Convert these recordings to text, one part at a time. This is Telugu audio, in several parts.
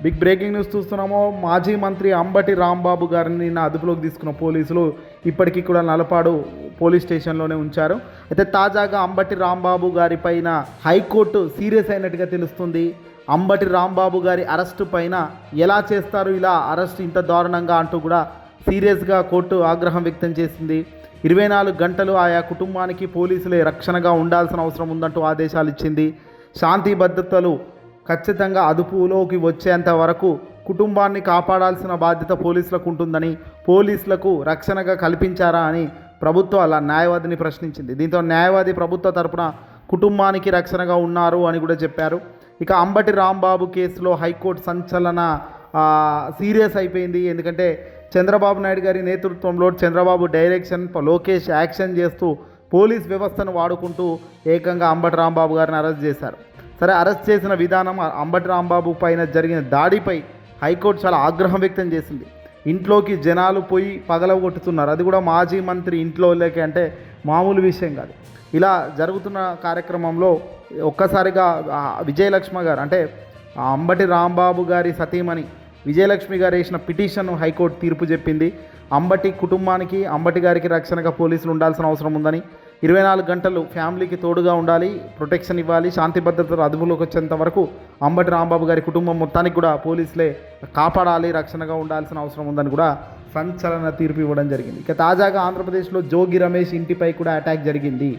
బిగ్ బ్రేకింగ్ న్యూస్ చూస్తున్నాము. మాజీ మంత్రి అంబటి రాంబాబు గారిని నిన్న అదుపులోకి తీసుకున్న పోలీసులు ఇప్పటికీ కూడా నలపాడు పోలీస్ స్టేషన్లోనే ఉంచారు. అయితే తాజాగా అంబటి రాంబాబు గారి పైన హైకోర్టు సీరియస్ అయినట్టుగా తెలుస్తుంది. అంబటి రాంబాబు గారి అరెస్టు పైన ఎలా చేస్తారు ఇలా అరెస్ట్ ఇంత దారుణంగా అంటూ కూడా సీరియస్గా కోర్టు ఆగ్రహం వ్యక్తం చేసింది. 24 గంటలు ఆయా కుటుంబానికి పోలీసులే రక్షణగా ఉండాల్సిన అవసరం ఉందంటూ ఆదేశాలు ఇచ్చింది. శాంతి భద్రతలు ఖచ్చితంగా అదుపులోకి వచ్చేంత వరకు కుటుంబాన్ని కాపాడాల్సిన బాధ్యత పోలీసులకు ఉంటుందని, పోలీసులకు రక్షణగా కల్పించారా అని ప్రభుత్వ న్యాయవాదిని ప్రశ్నించింది. దీంతో న్యాయవాది ప్రభుత్వ తరపున కుటుంబానికి రక్షణగా ఉన్నారు అని కూడా చెప్పారు. ఇక అంబటి రాంబాబు కేసులో హైకోర్టు సంచలన సీరియస్ అయిపోయింది. ఎందుకంటే చంద్రబాబు నాయుడు గారి నేతృత్వంలో చంద్రబాబు డైరెక్షన్ లోకేష్ యాక్షన్ చేస్తూ పోలీస్ వ్యవస్థను వాడుకుంటూ ఏకంగా అంబటి రాంబాబు గారిని అరెస్ట్ చేశారు. సరే, అరెస్ట్ చేసిన విధానం, అంబటి రాంబాబు పైన జరిగిన దాడిపై హైకోర్టు చాలా ఆగ్రహం వ్యక్తం చేసింది. ఇంట్లోకి జనాలు పోయి పగలగొట్టుతున్నారు, అది కూడా మాజీ మంత్రి ఇంట్లో లేక అంటే మామూలు విషయం కాదు. ఇలా జరుగుతున్న కార్యక్రమంలో ఒక్కసారిగా విజయలక్ష్మి గారు అంటే అంబటి రాంబాబు గారి సతీమణి విజయలక్ష్మి గారు వేసిన పిటిషన్ హైకోర్టు తీర్పు చెప్పింది. అంబటి కుటుంబానికి, అంబటి గారికి రక్షణగా పోలీసులు ఉండాల్సిన అవసరం ఉందని, 24 గంటలు ఫ్యామిలీకి తోడుగా ఉండాలి, ప్రొటెక్షన్ ఇవ్వాలి, శాంతి భద్రతలు అదుపులోకి వచ్చేంత వరకు అంబటి రాంబాబు గారి కుటుంబం మొత్తానికి కూడా పోలీసులే కాపాడాలి, రక్షణగా ఉండాల్సిన అవసరం ఉందని కూడా సంచలన తీర్పు ఇవ్వడం జరిగింది. ఇక తాజాగా ఆంధ్రప్రదేశ్లో జోగి రమేష్ ఇంటిపై కూడా అటాక్ జరిగింది.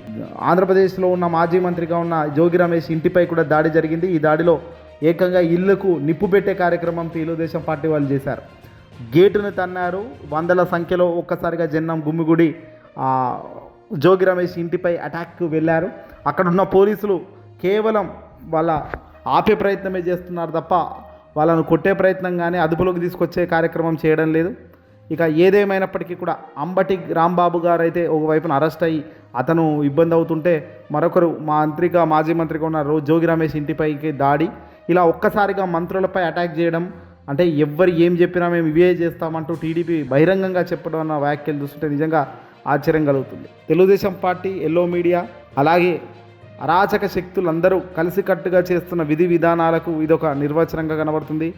ఆంధ్రప్రదేశ్లో ఉన్న మాజీ మంత్రిగా ఉన్న జోగి రమేష్ ఇంటిపై కూడా దాడి జరిగింది. ఈ దాడిలో ఏకంగా ఇళ్లకు నిప్పు పెట్టే కార్యక్రమం తెలుగుదేశం పార్టీ వాళ్ళు చేశారు. గేటును తన్నారు, వందల సంఖ్యలో ఒక్కసారిగా జనం గుమ్మిగుడి జోగి రమేష్ ఇంటిపై అటాక్కు వెళ్ళారు. అక్కడున్న పోలీసులు కేవలం వాళ్ళ ఆపే ప్రయత్నమే చేస్తున్నారు తప్ప వాళ్ళను కొట్టే ప్రయత్నం కానీ అదుపులోకి తీసుకొచ్చే కార్యక్రమం చేయడం లేదు. ఇక ఏదేమైనప్పటికీ కూడా అంబటి రాంబాబు గారు అయితే ఒకవైపున అరెస్ట్ అయ్యి అతను ఇబ్బంది అవుతుంటే, మరొకరు మాజీ మంత్రిగా ఉన్న జోగి రమేష్ ఇంటిపైకి దాడి, ఇలా ఒక్కసారిగా మంత్రులపై అటాక్ చేయడం, అంటే ఎవ్వరు ఏం చెప్పినా మేము ఇవే చేస్తామంటూ టీడీపీ బహిరంగంగా చెప్పడం అన్న వ్యాఖ్యలు చూస్తుంటే నిజంగా ఆశ్చర్యం కలుగుతుంది. తెలుగుదేశం పార్టీ, ఎల్లో మీడియా, అలాగే అరాచక శక్తులందరూ కలిసికట్టుగా చేస్తున్న విధి విధానాలకు ఇదొక నిర్వచనంగా కనబడుతుంది.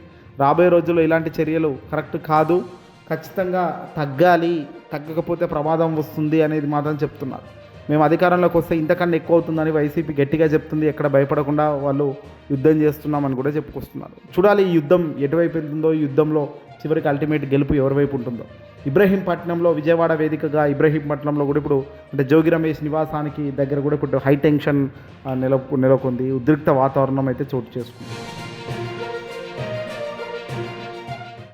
రాబోయే రోజుల్లో ఇలాంటి చర్యలు కరెక్ట్ కాదు, ఖచ్చితంగా తగ్గాలి, తగ్గకపోతే ప్రమాదం వస్తుంది అనేది మాత్రం చెప్తున్నారు. మేము అధికారంలోకి వస్తే ఇంతకన్నా ఎక్కువ అవుతుందని వైసీపీ గట్టిగా చెప్తుంది. ఎక్కడ భయపడకుండా వాళ్ళు యుద్ధం చేస్తున్నామని కూడా చెప్పుకొస్తున్నారు. చూడాలి ఈ యుద్ధం ఎటువైపు వెళ్తుందో, ఈ యుద్ధంలో చివరికి అల్టిమేట్ గెలుపు ఎవరి వైపు ఉంటుందో. ఇబ్రహీంపట్నంలో, విజయవాడ వేదికగా ఇబ్రహీంపట్నంలో కూడా ఇప్పుడు అంటే జోగి రమేష్ నివాసానికి దగ్గర కూడా ఇప్పుడు హై టెన్షన్ నెలకొంది. ఉద్రిక్త వాతావరణం అయితే చోటు చేసుకుంది.